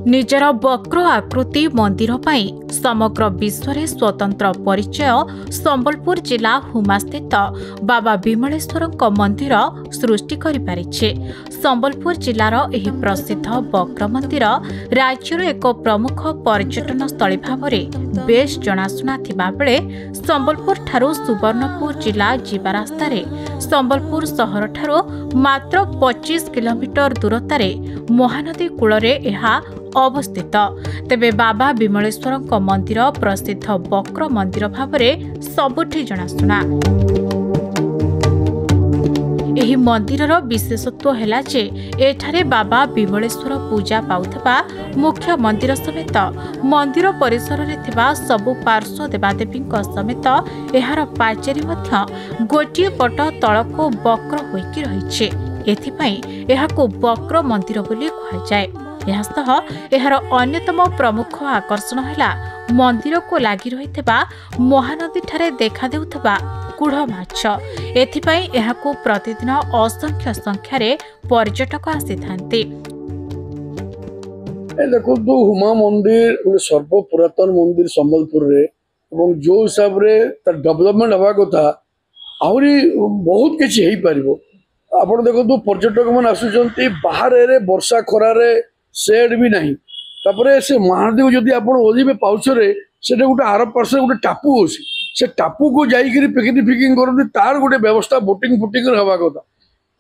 निजर वक्र आकृति मंदिर पाई समग्र विश्व में स्वतंत्र परिचय संबलपुर जिला हुमा स्थित बाबा विमलेश्वर मंदिर सृष्टि करिपारिछे। संबलपुर जिलार एही प्रसिद्ध वक्र मंदिर राज्यर एक प्रमुख पर्यटन स्थली भाव में बेस जनाशुना थिबा बेले संबलपुर ठारू सुवर्णपुर जिला जीवा रास्तार संबलपुर सहर ठारू मात्र 25 किलोमीटर दूरतार महानदी कूलरे एहा अवस्थित। तेबे बाबा विमलेश्वर मंदिर प्रसिद्ध वक्र मंदिर भाव में सबुठी जनाशुना। एही मंदिरर विशेषत्व है जे एठारे बाबा विमलेश्वर पूजा पाउथबा मुख्य मंदिर समेत मंदिर परिसर रे थिबा सबु पार्श्व देवादेवी समेत एहार पाचेरी मध्य गोटिए पट तळको वक्र होइकी रहिछे। एथिपाई एहाको वक्र मंदिर बोली कहा जाय। एहासह एहार अन्यतम प्रमुख आकर्षण है मंदिर को लगी रही महानदी ठारे देखा देउथबा कुढ़ माछ। एथिपाई एहाको प्रतिदिन असंख्य संख्यार पर्यटक आसीथांती। देखो तो हुमा मंदिर गोटे सर्व पुरातन मंदिर संबलपुर रे एवं जो हिसाब रे तार डेवलपमेंट हवा कथा आहरी बहुत किछि हेई परिबो। आपण देखो तो पर्यटक मन आसुचंती बाहर रे वर्षा खरा रे सेड भी नहीं तापरे से महानदी को जदि आपण ओलिबे पाउछरे सेटा गोटे आर पार्श्व गोटे टापू होसी से टापू को जाइकरी पिकनिक फिकिंग करते तार गोटे व्यवस्था बोटिंग फुटिंग हवा कथा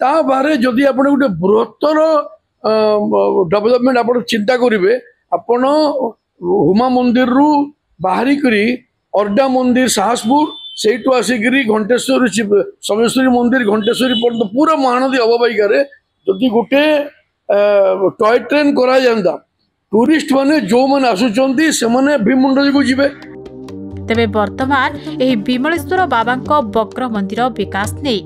ता बारे जदि आपण गोटे बृहत्तर डेवलपमेंट आपण चिंता करिवे आपण हुमा मंदिर रु बाहरी करी अरडा मंदिर साहसपुर सेठू आसिकरी घंटेश्वरी सोमेश्वरी मंदिर घंटेश्वरी पर्यंत पूरा महानदी अवबाहिका रे जदि गोटे टॉय ट्रेन करा जांदा टूरिस्ट माने जो माने आसुचंती से माने भीममंडली को जिवे। तेबे वर्तमान एही विमलेश्वर बाबांको वक्र मंदिर विकास नै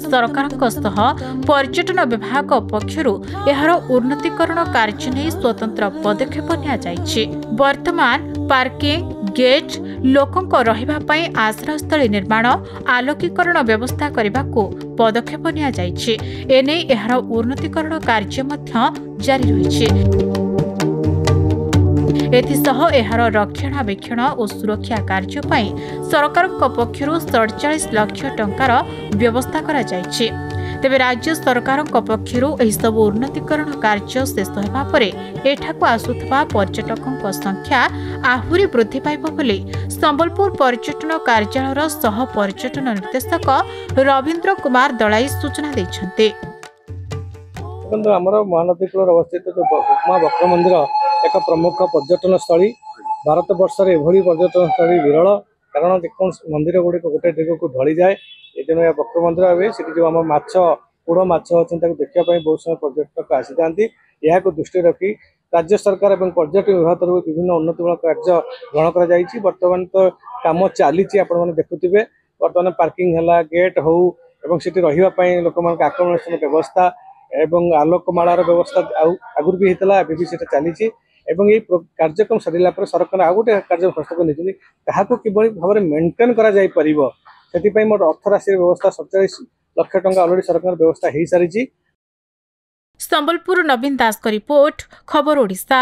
सरकारक सह पर्यटन विभाग पक्षरु एहार उन्नतीकरण कार्य नै स्वतंत्र पदक्षेप निया जायछि। वर्तमान पार्किंग गेट लोकंक रहिबा पई आश्रय स्थली निर्माण आलोकीकरण व्यवस्था करबाकू पदक्षेप निया जायछि। एनै एहार उन्नतीकरण कार्य मध्य जारी रहिछि। एथिसह एहार रक्षणाबेक्षण और सुरक्षा कार्य पई सरकार पक्षरु 47 लाख टंकार व्यवस्था करा जायछि। तेबे राज्य सरकार पक्षरु एही सब उन्नतीकरण कार्य शेष हेबा परे एठाकु आसुथबा पर्यटकक संख्या आहुरी वृद्धि पाइब बोली संबलपुर पर्यटन कार्यालयर सह पर्यटन निर्देशक रविंद्र कुमार दलाई सूचना दैछन्ते। हमर महानदी कूल अवस्थित जो हुमा वक्र मंदिर एक प्रमुख पर्यटन स्थली भारत वर्ष में एभली पर्यटन स्थली विरल कारण जो मंदिर गुड़िक गोटे दिग को ढली जाए ये वक्र मंदिर हुए से जो आम माछ कूड़ माछ अच्छे देखापी बहुत समय पर्यटक आसी था यह दृष्टि रखी राज्य सरकार और पर्यटन विभाग तरफ विभिन्न उन्नतिमूलक कार्य ग्रहण कर बर्तमान तो कम चली आपने देखुवे बर्तमान पार्किंग है गेट हो रही लोक आकमण व्यवस्था एवं आलोकमालार व्यवस्था आगुरी भी होता है भी चली एवं ये कार्यक्रम सरिला पर सरकार आउ गोटे कार्य हस्तक नहीं कि भाव में मेन्टेन कर मोर अर्थ राशि व्यवस्था 47 लाख टंका अलरेडी सरकार व्यवस्था हो सारी। संबलपुर नवीन दास का रिपोर्ट खबर ओडिशा।